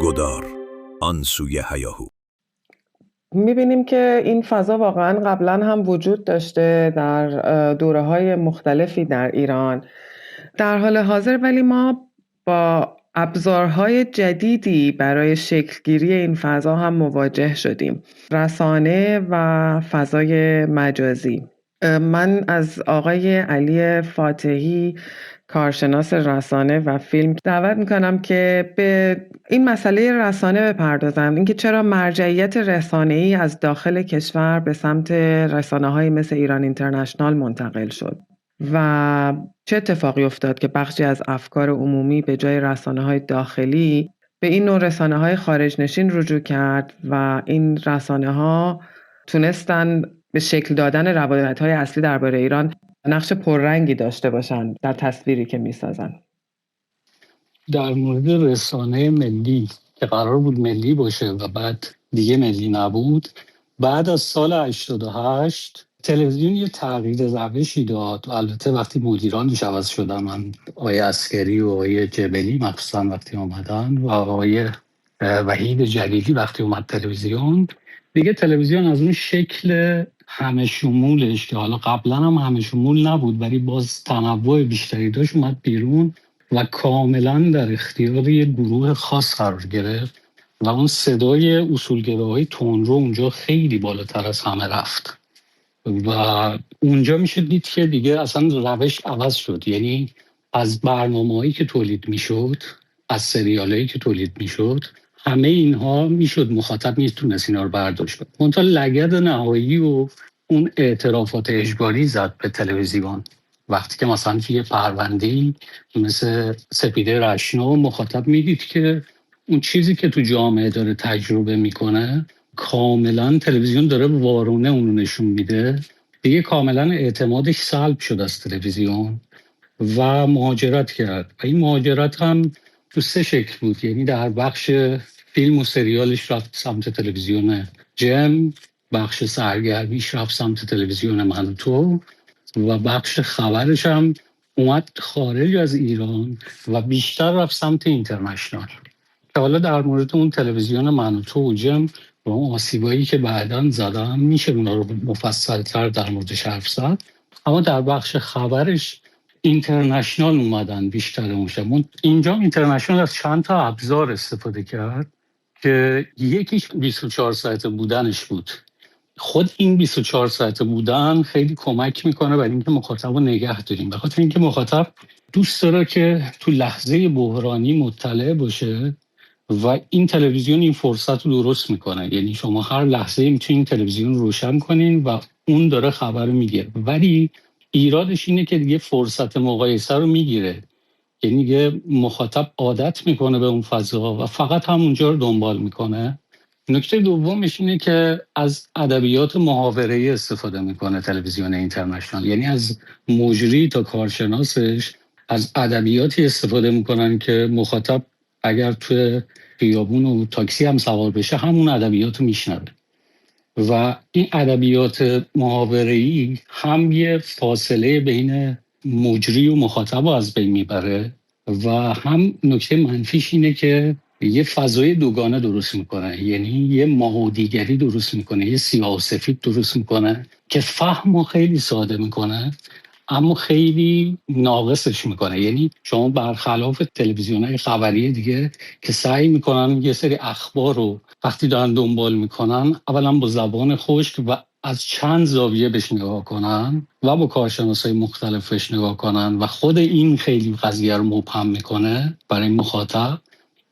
گودار، آن سوی هیاهو. می‌بینیم که این فضا واقعاً قبلاً هم وجود داشته در دوره‌های مختلفی در ایران. در حال حاضر ولی ما با ابزارهای جدیدی برای شکل‌گیری این فضا هم مواجه شدیم. رسانه و فضای مجازی. من از آقای علی فاتحی، کارشناس رسانه و فیلم دعوت میکنم که به این مسئله رسانه بپردازم. اینکه چرا مرجعیت رسانه‌ای از داخل کشور به سمت رسانه‌های مثل ایران اینترنشنال منتقل شد و چه اتفاقی افتاد که بخشی از افکار عمومی به جای رسانه‌های داخلی به این نوع رسانه‌های خارج نشین رجوع کرد و این رسانه‌ها تونستن به شکل دادن روایت‌های اصلی درباره ایران نقش پررنگی داشته باشند در تصویری که می‌سازن. در مورد رسانه ملی که قرار بود ملی باشه و بعد دیگه ملی نبود، بعد از سال 88 تلویزیون یه تغییر روشی داد و البته وقتی مدیرانش عوض شدن، من آقای عسکری و آقای جبلی مخصوصا وقتی آمدن و آقای وحید جلیلی وقتی اومد تلویزیون، دیگه تلویزیون از اون شکل همه شمولش که حالا قبلا هم همه شمول نبود ولی باز تنوع بیشتری داشت اومد بیرون و کاملا در اختیار یه گروه خاص قرار گرفت و اون صدای اصولگراهای تندرو اونجا خیلی بالاتر از همه رفت و اونجا میشه دید که دیگه اصلا روش عوض شد. یعنی از برنامه‌هایی که تولید میشد، از سریالایی که تولید میشد، همه اینها میشد مخاطب میتونست اینا رو برداشت کنه. منتها لگد نهایی و اون اعترافات اجباری زد به تلویزیون وقتی که مثلا یه پرونده‌ای مثل سپیده رشنا مخاطب میدید که اون چیزی که تو جامعه داره تجربه میکنه کاملا تلویزیون داره وارونه اونو نشون میده، دیگه کاملا اعتمادش سلب شد از تلویزیون و مهاجرت کرد. و این مهاجرت هم تو سه شکل بود. یعنی در بخش فیلم و سریالش رفت سمت تلویزیون جم، بخش سرگرمیش رفت سمت تلویزیون من و تو و بخش خبرش هم اومد خارج از ایران و بیشتر رفت سمت اینترنشنال. که حالا در مورد اون تلویزیون من و تو و جم و اون آسیبایی که بعداً زدن میشه اونا رو مفصل‌تر در موردش حرف زد، اما در بخش خبرش اینترنشنال اومدن بیشتر اونجا. اینجا اینترنشنال از چند تا ابزار استفاده کرد که یکیش 24 ساعته بودنش بود. خود این 24 ساعته بودن خیلی کمک میکنه برای اینکه مخاطب رو نگه داریم، به خاطر اینکه مخاطب دوست داره که تو لحظه بحرانی مطلع باشه و این تلویزیون این فرصت رو درست میکنه. یعنی شما هر لحظه میتونین تلویزیون روشن کنین و اون داره خبر رو میگه، ولی ایرادش اینه که دیگه فرصت مقایسه رو میگیره. یعنی دیگه مخاطب عادت میکنه به اون فضا و فقط همونجا رو دنبال میکنه. نکته دومش اینه که از ادبیات محاوره‌ای استفاده میکنه تلویزیون اینترنشنال. یعنی از مجری تا کارشناسش از ادبیاتی استفاده میکنن که مخاطب اگر توی خیابون و تاکسی هم سوار بشه همون ادبیات رو میشنوه و این ادبیات محاوره‌ای هم یه فاصله بین مجری و مخاطب رو از بین میبره و هم نکته منفیش اینه که یه فضای دوگانه درست میکنه. یعنی یه ماهودیگری درست میکنه، یه سیاه و سفید درست میکنه که فهم رو خیلی ساده میکنه اما خیلی ناقصش میکنه. یعنی شما برخلاف تلویزیون‌های خبری دیگه که سعی میکنن یه سری اخبار رو وقتی دارن دنبال میکنن اولا با زبان خشک و از چند زاویه بهش نگاه کنن و با کارشناسای مختلفش نگاه کنن و خود این خیلی قضیه رو مبهم میکنه برای مخاطب،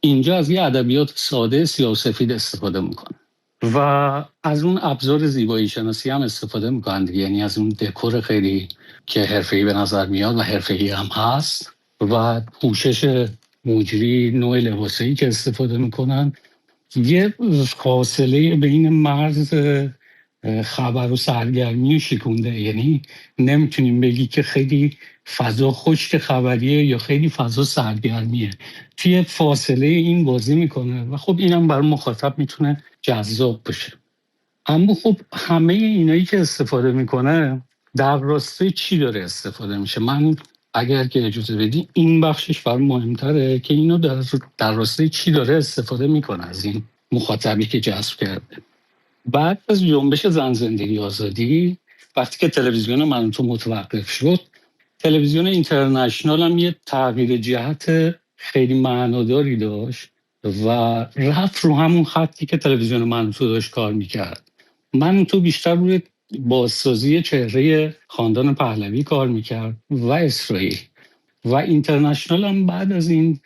اینجا از یه ادبیات ساده سیاه و سفید استفاده میکنه و از اون ابزار زیبایی شناسی هم استفاده میکنن. یعنی از اون دکور خیلی که حرفه‌ای به نظر میاد و حرفه‌ای هم هست و پوشش مجری، نوع لباسایی که استفاده میکنن، یه فاصله بین مرز خبر و سرگرمی شکونده. یعنی نمیتونیم بگی که خیلی فضا خشک خبریه یا خیلی فضا سرگرمیه، توی فاصله این بازی میکنه و خب اینم برای مخاطب میتونه جذاب باشه. اما خب همه اینایی که استفاده میکنه در راستای چی داره استفاده میشه؟ من اگر که اجازه بدی این بخشش برام مهمتره که اینو در راستای چی داره استفاده میکنه از این مخاطبی که جذب کرده. بعد از جنبش زن زندگی آزادی، وقتی که تلویزیون من تو متوقف شد، تلویزیون اینترنشنال هم یه تغییر جهت خیلی معناداری داشت و رفت رو همون خطی که تلویزیون من تو داشت کار میکرد. من تو بیشتر روی بازسازی چهره خاندان پهلوی کار میکرد و اسرائیل، و اینترنشنال هم بعد از این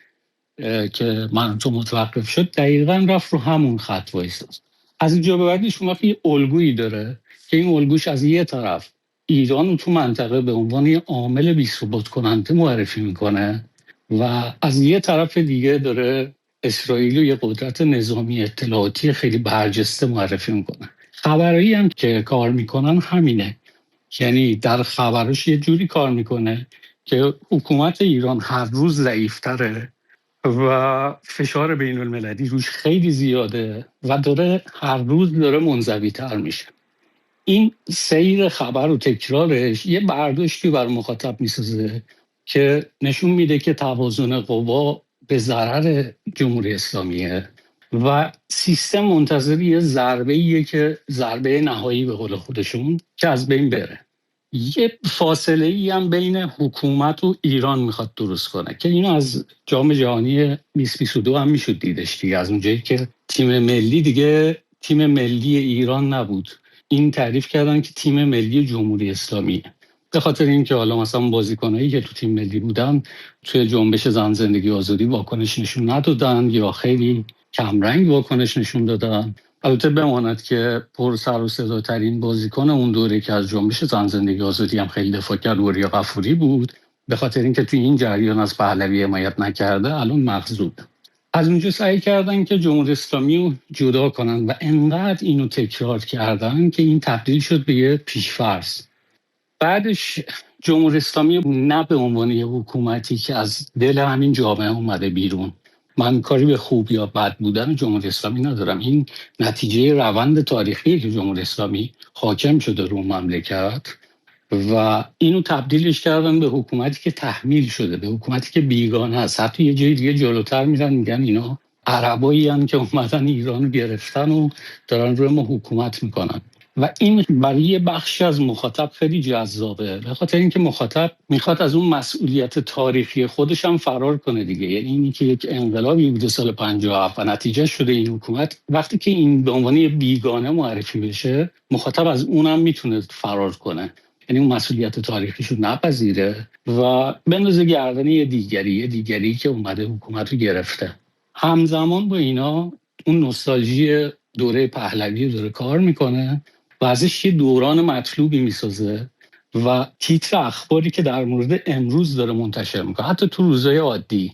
که من تو متوقف شد دقیقا رفت رو همون خط وایساد. از اینجا به بعدش اون وقت یه الگویی داره که این الگوش از یه طرف ایران رو تو منطقه به عنوان یه عامل بی‌ثبات کننده معرفی میکنه و از یه طرف دیگه داره اسرائیل رو یه قدرت نظامی اطلاعاتی خیلی برجسته معرفی میکنه. خبرایی هم که کار میکنن همینه، یعنی در خبرش یه جوری کار میکنه که حکومت ایران هر روز ضعیفتره و فشار بین المللی روش خیلی زیاده و داره هر روز داره منزوی تر میشه. این سیر خبر و تکرارش یه برداشتی بر مخاطب میسازه که نشون میده که توازن قوا به ضرر جمهوری اسلامیه و سیستم منتظر یه ضربه‌ایه که ضربه نهایی به قول خودشون که از بین بره. یه فاصله ای هم بین حکومت و ایران میخواد درست کنه که اینو از جام جهانی 2022 هم میشد دیدش دیگه، از اونجایی که تیم ملی دیگه تیم ملی ایران نبود، این تعریف کردن که تیم ملی جمهوری اسلامی، به خاطر اینکه حالا مثلا بازیکنایی که تو تیم ملی بودن توی جنبش زن زندگی آزادی واکنش نشون ندادن یا خیلی کمرنگ واکنش نشون دادن. البته بماند که پر سر و صداترین بازیکن اون دوره که از جنبش زن زندگی آزادی هم خیلی دفاع کرد وریا غفوری بود، به خاطر اینکه توی این جریان از پهلوی حمایت نکرده الان مغزود. از اونجا سعی کردن که جمهوری اسلامی رو جدا کنن و انقدر اینو تکرار کردن که این تبدیل شد به یه پیش‌فرض. بعدش جمهوری اسلامی نه به عنوان یه حکومتی که از دل همین جامعه اومده بیرون، من کاری به خوب یا بد بودن جمهوری اسلامی ندارم، این نتیجه روند تاریخی که جمهوری اسلامی حاکم شده رو مملکت و اینو تبدیلش کردن به حکومتی که تحمیل شده، به حکومتی که بیگانه است. حتی یه جای دیگه جلوتر میرن میگن اینا عربایی هستن که اومدن ایران رو گرفتن و دارن روی ما حکومت میکنن و این برای یه بخشی از مخاطب خیلی جذابه، به خاطر اینکه مخاطب میخواد از اون مسئولیت تاریخی خودش هم فرار کنه دیگه. یعنی اینی که یک انقلابی بوده سال 57 و نتیجه شده این حکومت، وقتی که این به عنوان یه بیگانه معرفی بشه مخاطب از اونم میتونه فرار کنه، یعنی اون مسئولیت تاریخیشو نپذیره و بندازه گردن یه دیگری که اومده حکومت رو گرفته. همزمان با اینا اون نوستالژی دوره پهلوی داره کار میکنه و ازش یه دوران مطلوبی میسازه و تیتر اخباری که در مورد امروز داره منتشر میکنه، حتی تو روزهای عادی،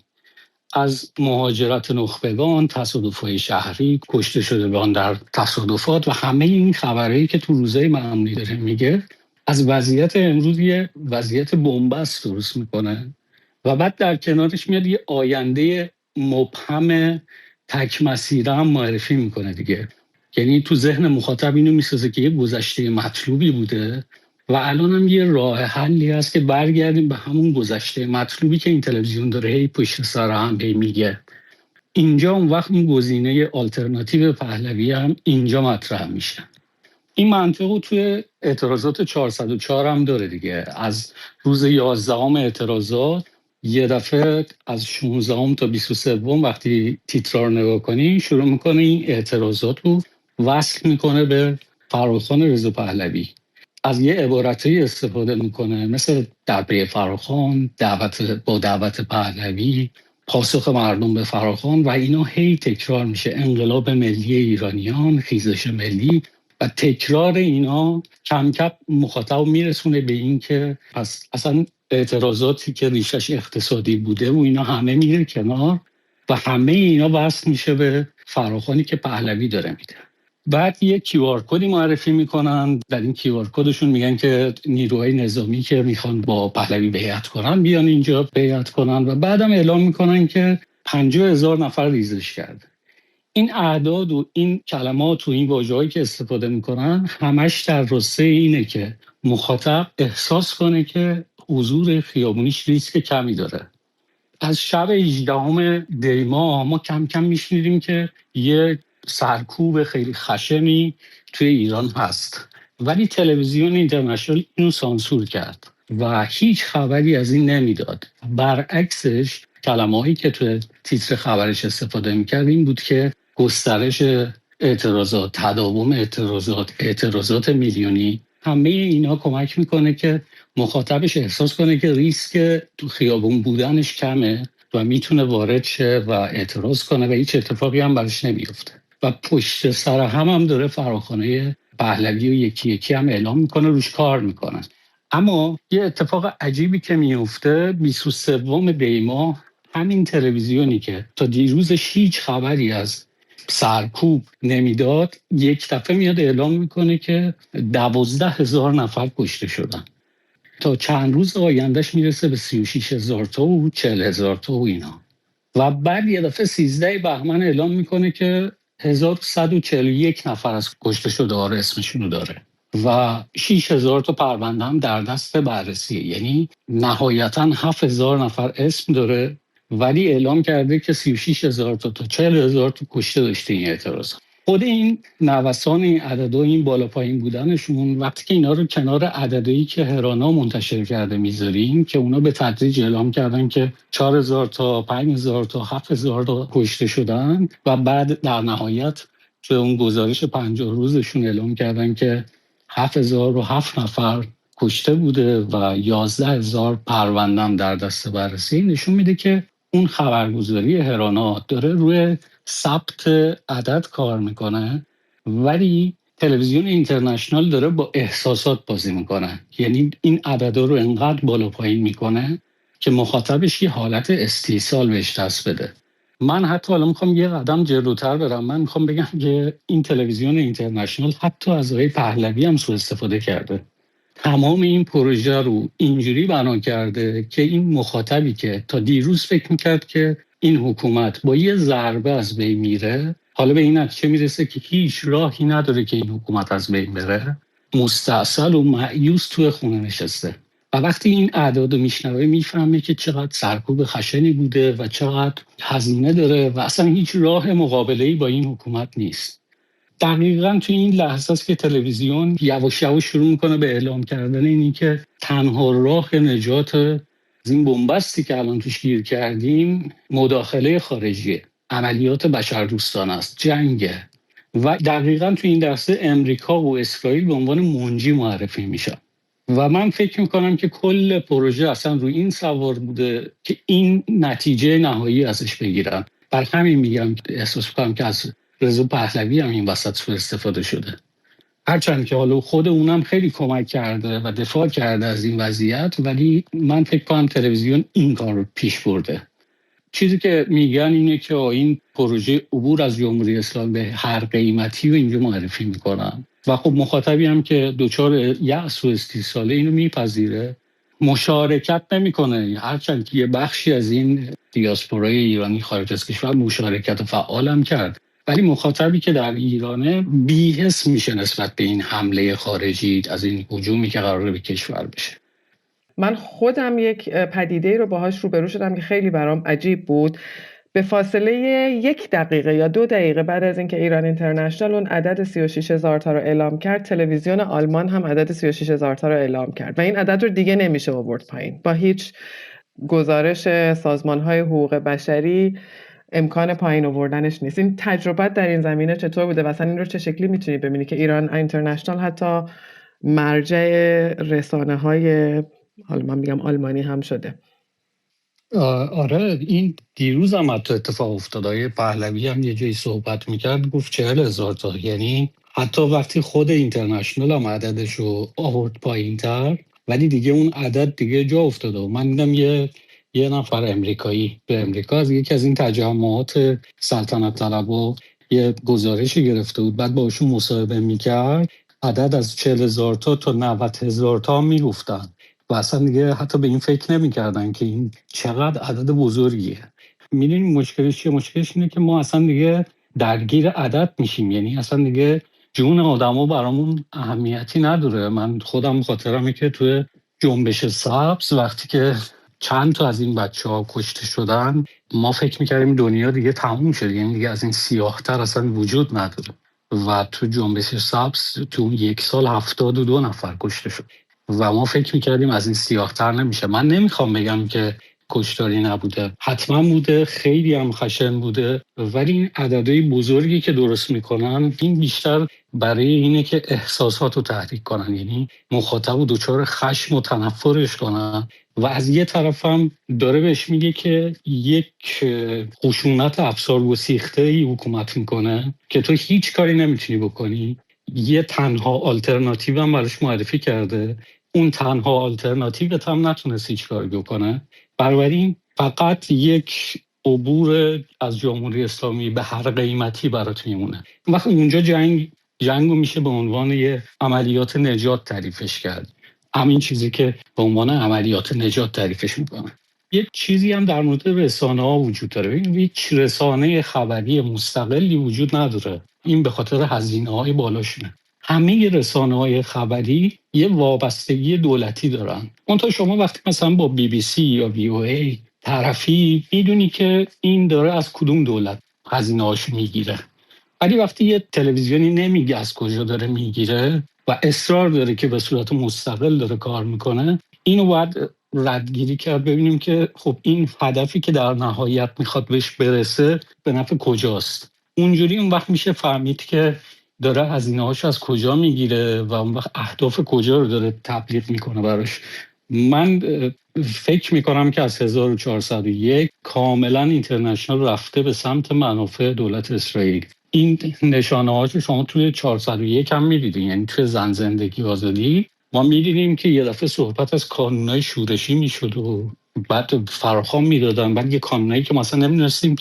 از مهاجرت نخبگان، تصادف‌های شهری، کشته شدگان در تصادفات و همه این خبرهایی که تو روزهای معمولی داره میگه، از وضعیت امروز یه وضعیت بنبست درست میکنه و بعد در کنارش میاد یه آینده مبهم تک مسیره هم معرفی میکنه دیگه. یعنی تو ذهن مخاطب اینو میسازه که یه گذشته مطلوبی بوده و الان هم یه راه حلی هست که برگردیم به همون گذشته مطلوبی که این تلویزیون داره هی پشت سر هم میگه. اینجا اون وقت این گزینه آلترناتیو پهلوی هم اینجا مطرح میشه. این منطقه توی اعتراضات 404 هم داره دیگه. از روز 11 اعتراضات یه دفعه از 16 تا 23 وقتی تیترار نگاه کنی شروع میکنه این اعتراضات رو وصل میکنه به فراخوان رضا پهلوی. از یه عبارتایی استفاده میکنه مثل درباره فراخوان، با دعوت پهلوی، پاسخ مردم به فراخوان و اینا هی تکرار میشه. انقلاب ملی ایرانیان، خیزش ملی و تکرار اینا کم کم مخاطب میرسونه به این که اصلا اعتراضاتی که ریشش اقتصادی بوده و اینا همه میره کنار و همه اینا وصل میشه به فراخوانی که پهلوی داره میده. بعد یه کیو آر کدی معرفی میکنن، در این کیو آر کدشون میگن که نیروهای نظامی که میخوان با پهلوی بیعت کنن بیان اینجا بیعت کنن و بعدم اعلام میکنن که 50,000 نفر ریزش کرده. این اعداد و این کلمات و این واژه‌هایی که استفاده میکنن همش در راسته اینه که مخاطب احساس کنه که حضور خیابونیش ریسک کمی داره. از شب 18 دی ماه ما کم کم میشنیدیم که یه سرکوب خیلی خشنی توی ایران هست، ولی تلویزیون اینترنشنال اینو سانسور کرد و هیچ خبری از این نمیداد. برعکسش کلمه‌هایی که توی تیتر خبرش استفاده میکرد این بود که گسترش اعتراضات، تداوم اعتراضات میلیونی، همه اینا کمک میکنه که مخاطبش احساس کنه که ریسک تو خیابون بودنش کمه و میتونه وارد شه و اعتراض کنه و هیچ اتفاقی هم براش نمیفته. و پشت سر هم داره فراخوانه پهلوی و یکی یکی هم اعلام میکنه، روش کار میکنن. اما یه اتفاق عجیبی که میفته 23 دی ماه، همین تلویزیونی که تا دیروزش هیچ خبری از سرکوب نمیداد یک دفعه میاد اعلام میکنه که 12,000 نفر کشته شدن. تا چند روز آیندهش میرسه به 36,000 تا و 40,000 تا و اینا. و بعد یه دفعه 13 بهمن اعلام میکنه که 1141 نفر از کشته شده ها اسمشونو داره و 6,000 تا پرونده هم در دست بررسیه. یعنی نهایتا 7,000 نفر اسم داره، ولی اعلام کرده که 36,000 تا 40,000 تا کشته داشته این اعتراض. خود این نوسان این عدد و این بالا پایین بودنشون، وقتی که اینا رو کنار عددی که هرانا منتشر کرده میذاریم که اونا به تدریج اعلام کردن که 4,000 تا 5,000 تا 7,000 تا کشته شدن و بعد در نهایت تو اون گزارش 50 روزشون اعلام کردن که 7,007 نفر کشته بوده و 11,000 پروندم در دست بررسی، نشون میده که اون خبرگزاری هرانا داره روی ثبت عدد کار میکنه، ولی تلویزیون اینترنشنال داره با احساسات بازی میکنه. یعنی این عددا رو انقدر بالا پایین میکنه که مخاطبش یه حالت استیصال بهش دست بده. من حتی حالا میخوام یه قدم جلوتر برم. من میخوام بگم که این تلویزیون اینترنشنال حتی از آقای پهلوی هم سوء استفاده کرده. تمام این پروژه رو اینجوری بنا کرده که این مخاطبی که تا دیروز فکر میکرد که این حکومت با یه ضربه از بین میره، حالا به این نتیجه میرسه که هیچ راهی نداره که این حکومت از بین بره، مستعصل و مایوس توی خونه نشسته. و وقتی این اعداد رو میشنوه میفهمه که چقدر سرکوب خشنی بوده و چقدر هزینه داره و اصلا هیچ راه مقابله‌ای با این حکومت نیست. دقیقاً تو این لحظه است که تلویزیون یواش یواش شروع میکنه به اعلام کردن اینی که تنها راه نجات از این بنبستی که الان توش گیر کردیم مداخله خارجیه، عملیات بشردوستانه است، جنگه. و دقیقاً تو این لحظه امریکا و اسرائیل به عنوان منجی معرفی میشن. و من فکر میکنم که کل پروژه اصلا روی این سوار بوده که این نتیجه نهایی ازش بگیرن. بر همین میگم احساس میکنم که از رضا پهلوی هم این وسط سوء استفاده شده. هرچند که حالا خود اونم خیلی کمک کرده و دفاع کرده از این وضعیت، ولی من فکر کنم تلویزیون این کار رو پیش برده. چیزی که میگن اینه که این پروژه عبور از جمهوری اسلامی به هر قیمتی و اینجا معرفی میکنن و خب مخاطبی هم که دچار یأس و استیصاله اینو میپذیره، مشارکت نمیکنه. هرچند که یه بخشی از این دیاسپورای ایرانی خارج از کشور مشارکت فعال هم کرد، ولی مخاطبی که در ایرانه بی‌حس میشه نسبت به این حمله خارجی، از این هجومی که قراره به کشور بشه. من خودم یک پدیده رو باهاش روبرو شدم که خیلی برام عجیب بود. به فاصله 1 دقیقه یا 2 دقیقه بعد از اینکه ایران اینترنشنال اون عدد 36,000 تا رو اعلام کرد، تلویزیون آلمان هم عدد 36,000 تا رو اعلام کرد و این عدد رو دیگه نمیشه آورد پایین. با هیچ گزارش سازمان‌های حقوق بشری امکان پایین آوردنش نیست. این تجربه در این زمینه چطور بوده و اصلا این رو چه شکلی میتونی ببینی که ایران اینترنشنال حتی مرجع رسانه‌های حالا من میگم آلمانی هم شده؟ آره، این دیروز هم حتی اتفاق افتاد. پهلوی هم یه جایی صحبت میکرد گفت 40,000 تا. یعنی حتی وقتی خود اینترنشنال هم عددش رو آورد پایین تر، ولی دیگه اون عدد دیگه جا افتاده. و من دیدم یه نفر امریکایی به امریکا از یکی از این تجمعات سلطنت طلبا یه گزارشی گرفته بود، بعد باشون مصاحبه میکرد، عدد از 40,000 تا 90,000 تا میگفتن و اصلا دیگه حتی به این فکر نمی‌کردن که این چقدر عدد بزرگیه. می‌دونیم مشکلش چیه؟ مشکلش اینه که ما اصلا دیگه درگیر عدد میشیم. یعنی اصلا دیگه جون آدما برامون اهمیتی نداره. من خودم خاطرمه که توی جنبش سبز وقتی که چند تا از این بچه‌ها کشته شدن، ما فکر می‌کردیم دنیا دیگه تموم شد، یعنی دیگه از این سیاه‌تر اصلا وجود نداره. و تو جنبش سبز تو اون 1 سال 72 نفر کشته شد و ما فکر می‌کردیم از این سیاه‌تر نمیشه. من نمیخوام بگم که کشتاری نبوده، حتما بوده، خیلی هم خشن بوده، ولی این عددهای بزرگی که درست میکنن این بیشتر برای اینه که احساسات رو تحریک کنن، یعنی مخاطب رو دچار خشم و تنفرش کنن و از یه طرف هم داره بهش میگه که یک خشونت افسار گسیخته‌ای حکومت میکنه که تو هیچ کاری نمیتونی بکنی. یه تنها آلترناتیو هم براش معرفی کرده، اون تنها آلترناتیو هم نتونست هیچ کاری بکنه. بنابراین فقط یک عبور از جمهوری اسلامی به هر قیمتی برات میمونه. وقتی اونجا جنگو میشه به عنوان یه عملیات نجات تعریفش کرد، همین چیزی که به عنوان عملیات نجات تعریفش میکنه. یک چیزی هم در مورد رسانه ها وجود داره. هیچ رسانه خبری مستقلی وجود نداره، این به خاطر هزینه های بالاشونه. همه رسانه های خبری یه وابستگی دولتی دارن. منتها شما وقتی مثلا با BBC یا VOA طرفی، میدونی که این داره از کدوم دولت هزینه هاشو میگیره. ولی وقتی یه تلویزیونی نمیگه از کجا داره میگیره و اصرار داره که به صورت مستقل داره کار میکنه، اینو باید ردگیری کرد، ببینیم که خب این هدفی که در نهایت میخواد بهش برسه به نفع کجاست. اونجوری اون وقت میشه فهمید که داره هزینه‌هاش از کجا میگیره و اون وقت اهداف کجا رو داره تبلیغ میکنه براش. من فکر میکنم که از 1401 کاملا اینترنشنال رفته به سمت منافع دولت اسرائیل. این نشانه هاشو شما توی 401 هم میدیدین، یعنی توی زن زندگی آزادی ما میدیدیم که یه دفعه صحبت از کانونای شورشی میشد و بعد فراخوان میدادن، بعد یه کانونایی که مثلا نمیدونستیم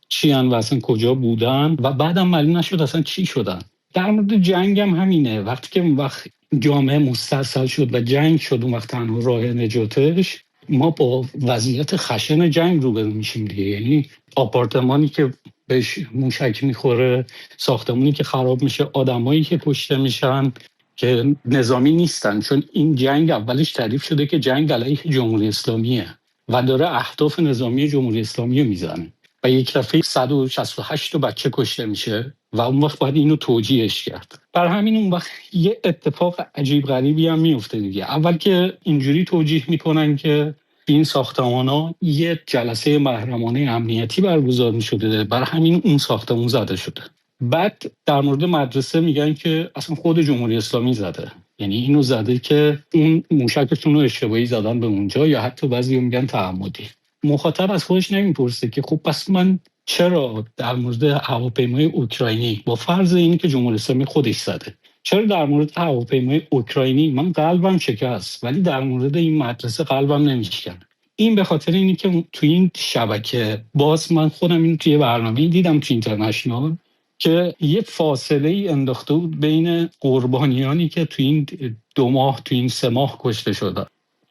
چیان و اصلا کجا بودن و بعدم معلوم نشد اصلا چی شدن. در مورد جنگ هم همینه، وقتی که اون وقت جامعه مستاصل شد و جنگ شد، اون وقت تنها راه نجاتش ما با وضعیت خشن جنگ روبرو میشیم دیگه. یعنی آپارتمانی که بهش موشک میخوره، ساختمونی که خراب میشه، آدمایی که کشته میشن که نظامی نیستن، چون این جنگ اولش تعریف شده که جنگ علیه جمهوری اسلامیه و داره اهداف نظامی جمهوری اسلامی رو میزنه و یک دفعه 168 بچه کشته میشه و اون وقت باید اینو توجیهش کرد. بر همین اون وقت یه اتفاق عجیب غریبی هم میفته دیگه. اول که اینجوری توجیه میکنن که این ساختمان‌ها یه جلسه محرمانه امنیتی برگزار می‌شده، بر همین اون ساختمون زده شده. بعد در مورد مدرسه میگن که اصلا خود جمهوری اسلامی زده، یعنی اینو زده که اون موشکشون رو اشتباهی زدن به اونجا، یا حتی بعضی میگن تعمدی. مخاطب از خودش نمیپرسه که خب پس من چرا در مورد هواپیمای اوکراینی با فرض اینی که جمهوری اسلامی خودش زده، چرا در مورد هواپیمای اوکراینی من قلبم شکست ولی در مورد این مدرسه قلبم نمیشکنه؟ این به خاطر اینی که تو این شبکه، باز من خودم این توی برنامه دیدم تو اینترنشنال، که یه فاصله ای انداخته بود بین قربانیانی که تو این 2 ماه تو این 3 ماه کشته شدن،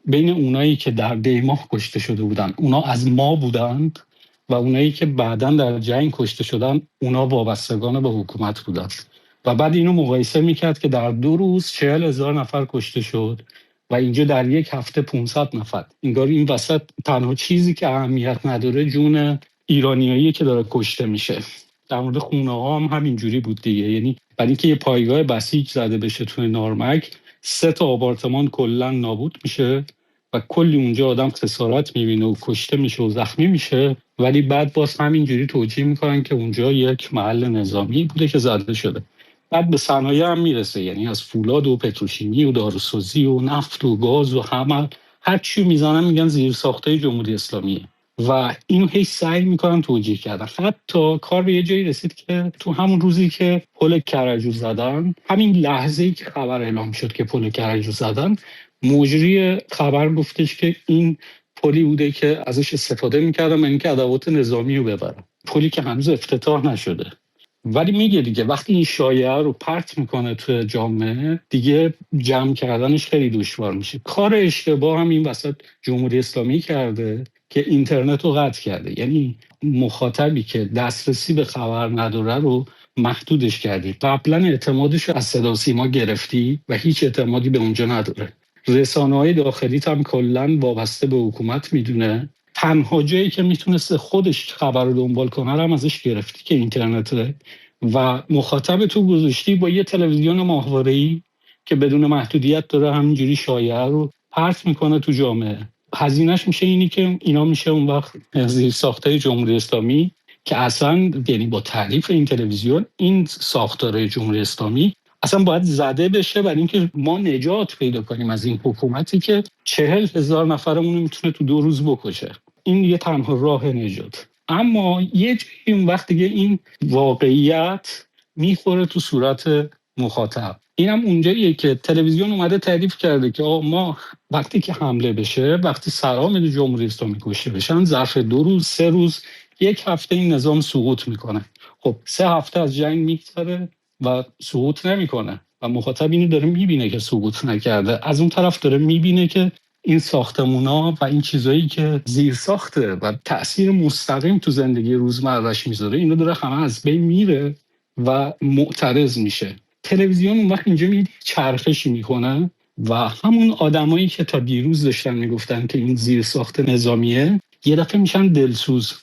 بین اونایی که در دیماه کشته شده بودن اونا از ما بودند و اونایی که بعداً در جنگ کشته شدن اونا وابستگان به حکومت بودن. و بعد اینو مقایسه میکرد که در 2 روز 40,000 نفر کشته شد و اینجا در 1 هفته 500 نفر. انگار این وسط تنها چیزی که اهمیت نداره جون ایرانیایی که داره کشته میشه. در مورد خونه ها هم همینجوری بود دیگه، یعنی برای اینکه یه پایگاه بسیج زده بشه توی نارمک، 3 تا آپارتمان کلا نابود میشه و کلی اونجا آدم خسارت میبینه و کشته میشه و زخمی میشه، ولی بعد باز همینجوری توجیه میکنن که اونجا یک محل نظامی بوده که زده شده. بعد به صنایع هم میرسه، یعنی از فولاد و پتروشیمی و داروسازی و نفت و گاز و همه هر چی میزنن میگن زیرساختای جمهوری اسلامیه و اینو هی سعی میکنن توجیه کردن. حتی کار به یه جایی رسید که تو همون روزی که پل کرجو زدن، همین لحظه‌ای که خبر اعلام شد که پل کرجو زدن، مجری خبر گفتش که این پلی بوده که ازش استفاده میکردن من اینکه ادوات نظامی رو ببرن، پلی که هنوز افتتاح نشده. ولی میگه دیگه وقتی این شایعه رو پرت میکنه تو جامعه دیگه جمع کردنش خیلی دشوار میشه. کار اشتباه هم این وسط جمهوری اسلامی کرده که اینترنت رو قطع کرده، یعنی مخاطبی که دسترسی به خبر نداره رو محدودش کردی. قبلا اعتمادش رو از صدا و سیما گرفتی و هیچ اعتمادی به اونجا نداره. رسانه‌های داخلیت هم کلاً وابسته به حکومت میدونه. تنها جایی که میتونست خودش خبر رو دنبال کنه رو هم ازش گرفتی که اینترنته و مخاطب تو گذاشتی با یه تلویزیون ماهواره‌ای که بدون محدودیت داره همینجوری شایعه رو پرت میکنه تو جامعه. هزینهش میشه اینی که اینا میشه اون وقت زیر ساختای جمهوری اسلامی که اصلا یعنی با تعریف این تلویزیون این ساختار جمهوری اسلامی اصلا باید زده بشه برای اینکه ما نجات پیدا کنیم از این حکومتی که 40,000 نفرمون رو میتونه تو 2 روز بکشه. این یه تنها راه نجات. اما یه جایی اون وقت دیگه این واقعیت میخوره تو صورت مخاطب. اینم اونجاییه که تلویزیون اومده تعریف کرده که ما وقتی که حمله بشه، وقتی سران جمهوری اسلامی کشته بشن، ظرف 2 روز 3 روز 1 هفته این نظام سقوط میکنه. خب 3 هفته از جنگ میگذره و سقوط نمیکنه و مخاطب اینو داره میبینه که سقوط نکرده. از اون طرف داره میبینه که این ساختمونا و این چیزایی که زیر ساخته و تأثیر مستقیم تو زندگی روزمرهش میذاره اینو داره همه از بین میره و معترض میشه. تلویزیون اون وقت اینجا میاد چرخشی میکنه و همون آدمایی که تا دیروز داشتن میگفتن که این زیر ساخت نظامیه یه دفعه میشن دلسوز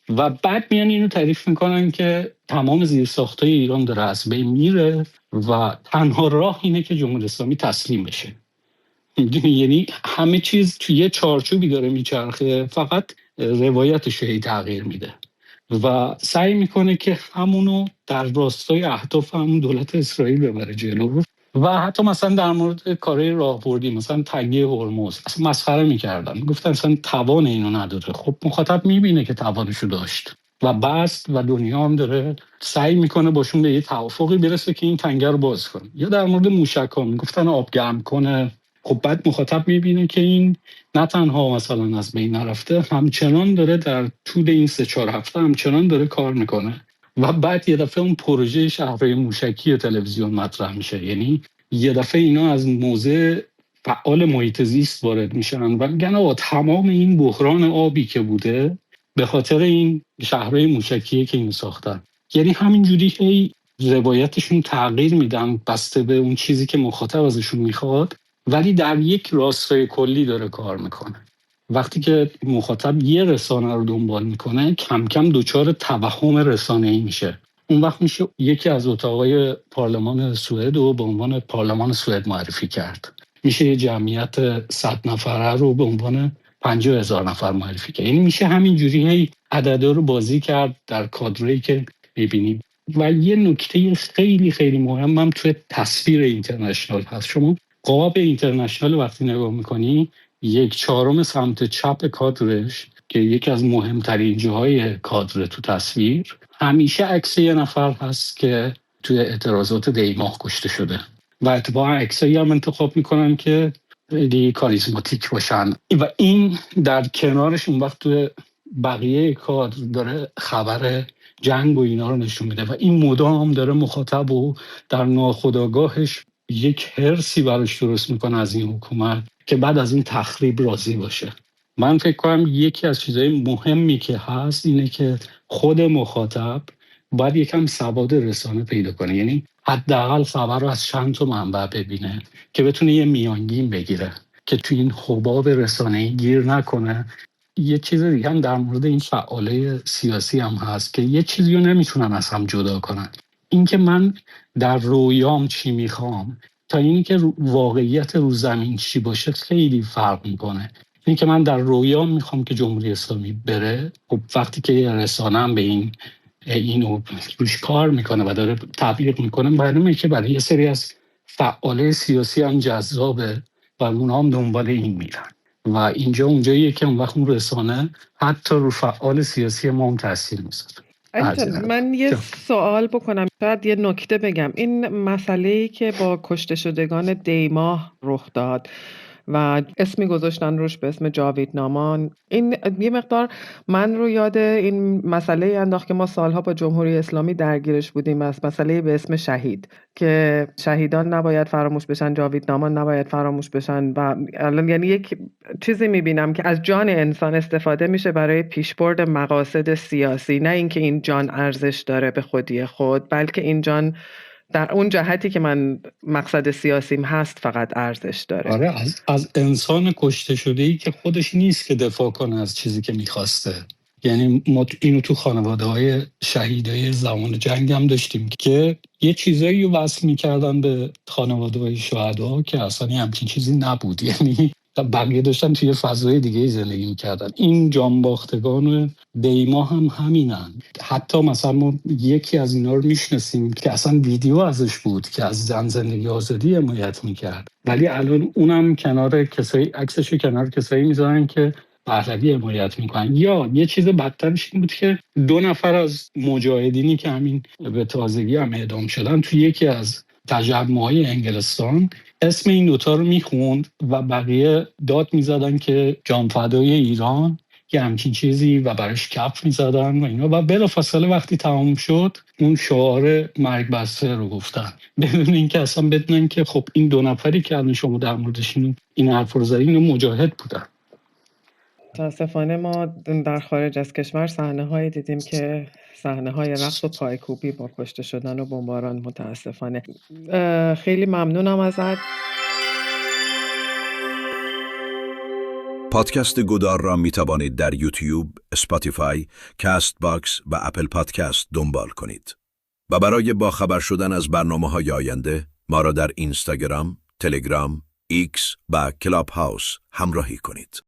و بعد میان اینو تعریف میکنن که تمام زیرساختای ایران داره از بین میره و تنها راه اینه که جمهوری اسلامی تسلیم بشه. یعنی همه چیز توی یه چارچوبی داره میچرخه، فقط روایتش هی تغییر میده و سعی میکنه که همونو در راستای اهداف همون دولت اسرائیل ببره جلو. و حتی مثلا در مورد کارهای راهبردی مثلا تنگه هرمز اصلا مسخره میکردن، گفتن اصلا توان اینو نداره. خب مخاطب میبینه که توانشو داشت و بست و دنیا هم داره سعی میکنه باشون به یه توافقی برسه که این تنگه رو باز کنه. یا در مورد موشک‌ها میگفتن آب گرم کنه. خب بعد مخاطب میبینه که این نه تنها مثلا از بین نرفته، همچنان داره در طول این 3-4 هفته همچنان داره کار میکنه. و بعد یه دفعه اون پروژه شهرهای موشکی تلویزیون مطرح میشه. یعنی یه دفعه اینا از موضع فعال محیط زیست وارد میشن و میگن آقا تمام این بحران آبی که بوده به خاطر این شهرهای موشکیه که این ساختن. یعنی همینجوری هی روایتشون تغییر میدن بسته به اون چیزی که مخاطب ازشون میخواد، ولی در یک راستای کلی داره کار میکنه. وقتی که مخاطب یه رسانه رو دنبال میکنه کم کم دچار توهم رسانه‌ای میشه. اون وقت میشه یکی از اتاقای پارلمان سوئد رو به عنوان پارلمان سوئد معرفی کرد. میشه یه جمعیت 100 نفره رو به عنوان 50,000 نفر معرفی کرد. یعنی میشه همینجوری هی عددا رو بازی کرد در کادری که میبینیم. و یه نکته خیلی خیلی مهم هم توی تصویر اینترنشنال هست. شما قاب اینترنشنال وقتی نگاه میکنی 1/4 سمت چپ کادرش که یکی از مهمترین جاهای کادر تو تصویر همیشه عکس یه نفر هست که توی اعتراضات دیماه کشته شده و اتفاقا عکسایی هم انتخاب میکنن که خیلی کاریزماتیک باشن و این در کنارش اون وقت توی بقیه کادر داره خبر جنگ و اینا رو نشون میده و این مدام داره مخاطب و در ناخودآگاهش یک هرسی براش درست میکنه از این حکومت که بعد از این تخریب راضی باشه. من فکر کنم یکی از چیزهای مهمی که هست اینه که خود مخاطب باید یکم سواد رسانه پیدا کنه. یعنی حداقل خبر رو از چند تا منبع ببینه که بتونه یه میانگین بگیره که توی این حباب رسانه‌ای گیر نکنه. یه چیز دیگه هم در مورد این فعالای سیاسی هم هست که یه چیزی رو نمیتونن از هم جدا کنن. این که من در رویام چی میخوام تا اینی که واقعیت رو زمین چی باشه خیلی فرق میکنه. این که من در رویام میخوام که جمهوری اسلامی بره، خب وقتی که یه رسانه هم به اینو روش کار میکنه و داره تبلیغ میکنه، معلومه که برای یه سری از فعالای سیاسی هم جذابه و اونا هم دنبال این میرن و اینجا اونجاییه که اون وقت اون رسانه حتی رو فعال سیاسی ما هم تاثیر میذاره. من یه سوال بکنم، شاید یه نکته بگم. این مسئله‌ای که با کشته شدگان دیماه رخ داد و اسمی گذاشتن روش به اسم جاوید نامان، این یه مقدار من رو یاد این مسئله انداخت که ما سالها با جمهوری اسلامی درگیرش بودیم، از مسئله به اسم شهید، که شهیدان نباید فراموش بشن، جاوید نامان نباید فراموش بشن. و الان یعنی یک چیزی میبینم که از جان انسان استفاده میشه برای پیشبرد مقاصد سیاسی، نه اینکه این جان ارزش داره به خودی خود، بلکه این جان در اون جهتی که من مقصد سیاسیم هست فقط ارزش داره. آره، از انسان کشته شده‌ای که خودش نیست که دفاع کنه از چیزی که میخواسته. یعنی ما اینو تو خانواده‌های شهیدای زمان جنگ هم داشتیم که یه چیزایی رو وصل میکردن به خانواده‌های شهدا که اصلا همچین چیزی نبود. یعنی بقیه داشتن توی فضای دیگه زندگی میکردن. این جانباختگان دیما هم همینن. حتی مثلا ما یکی از اینا رو میشناسیم که اصلا ویدیو ازش بود که از زن زندگی آزادی حمایت میکرد، ولی الان اونم کنار کسایی، عکسشو کنار کسایی میذارن که پهلوی حمایت میکنن. یا یه چیز بدترش این بود که 2 نفر از مجاهدینی که همین به تازگی هم اعدام شدن توی یکی از تجمع‌های انگلستان اسم این دوتا رو میخوند و بقیه داد میزدن که جانفدای ایران یه همچین چیزی و براش کف میزدن و اینا، و بلافاصله وقتی تمام شد اون شعار مرگ بر سه رو گفتن، بدون اینکه اصلا بدونن که خب این 2 نفری که الان شما در موردش این حرف رو زدین اینو مجاهد بودن. متاسفانه ما در خارج از کشور صحنه‌هایی دیدیم که صحنه‌های رقص و پایکوبی با کشته شدن و بمباران. متاسفانه. خیلی ممنونم ازت. پادکست گودار را می توانید در یوتیوب، اسپاتیفای، کاست باکس و اپل پادکست دنبال کنید. و برای باخبر شدن از برنامه‌های آینده ما را در اینستاگرام، تلگرام، ایکس و کلاب هاوس همراهی کنید.